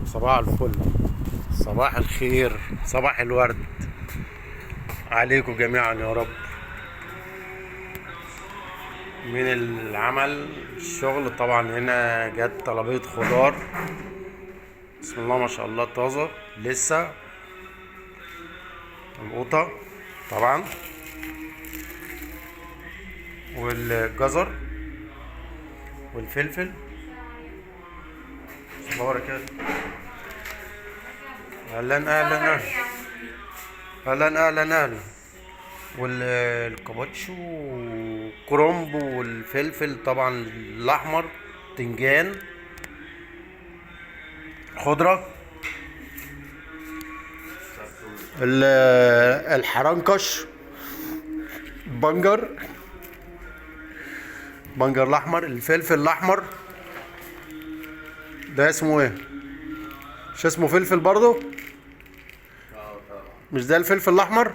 صباح الفل، صباح الخير، صباح الورد عليكم جميعا يا رب. من العمل الشغل طبعا هنا جت طلبية خضار، بسم الله ما شاء الله، طازة لسه. القوطة طبعا، والجزر والفلفل. بسم الله وبركاته. اهلا اهلا اهلا اهلا اهلا اهلا. والكابوتشو كرومب والفلفل طبعا الاحمر، تنجان، خضرة، الحرنكش، بنجر، بنجر الاحمر، الفلفل الاحمر ده اسمه ايه؟ مش اسمه فلفل برضه؟ مش ده الفلفل الاحمر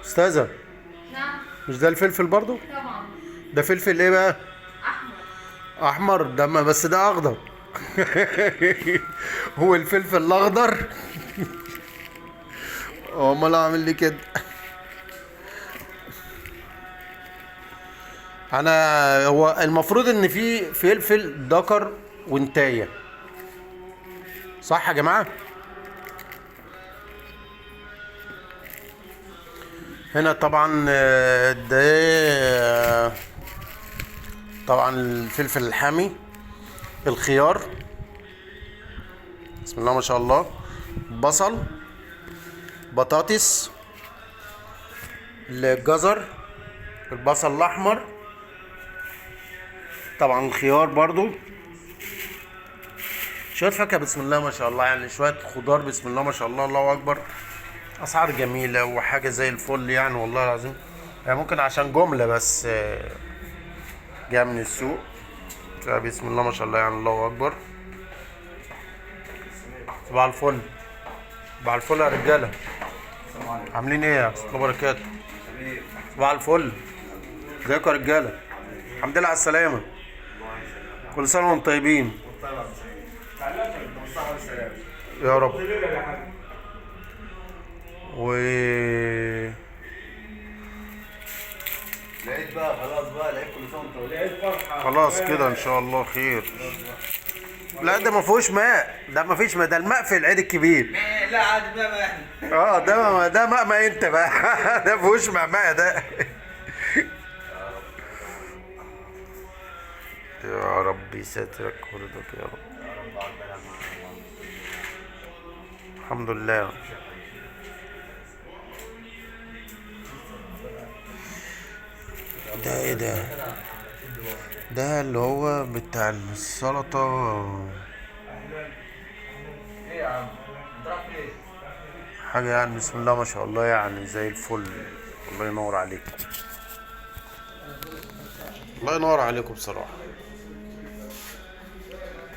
استاذة؟ نعم. مش ده الفلفل برضه؟ طبعا. ده فلفل ايه بقى؟ احمر. احمر ده، ما بس ده اخضر. هو الفلفل الاخضر. امال اعمل لي كده؟ انا هو المفروض ان في فلفل ذكر وانتايه، صح يا جماعه؟ هنا طبعا ده طبعا الفلفل الحامي، الخيار، بسم الله ما شاء الله، بصل، بطاطس، الجزر، البصل الاحمر، طبعا الخيار برضو، شوية فاكهة بسم الله ما شاء الله، يعني شوية خضار بسم الله ما شاء الله، الله أكبر. أسعار جميلة وحاجة زي الفل يعني والله العظيم. يعني ممكن عشان جملة بس جاية من السوق، بسم الله ما شاء الله، يعني الله أكبر. صباح الفل، صباح الفل يا رجالة، عاملين إيه يا أستاذ؟ الله وبركاته. صباح الفل، ازيكم يا رجالة؟ الحمد لله على السلامة، كل سنة وانتم طيبين يا رب. و العيد بقى خلاص، بقى العيد كل سنه وانت العيد فرحه خلاص كده ان شاء الله خير. لا ده ما فيهوش ماء، ده ما فيش ماء، ده الماء في العيد الكبير. لا عادي بقى ما احنا ده ماء، ما انت بقى. ده ما فيهوش ماء ده. يا رب يسترك ورضاك يا رب. الحمد لله. ده ايه ده؟ ده اللي هو بتاع السلطة. ايه يا عم انت رايح فين؟ حاجة يعني بسم الله ما شاء الله، يعني زي الفل. الله ينور عليكم، الله ينور عليكم بصراحة.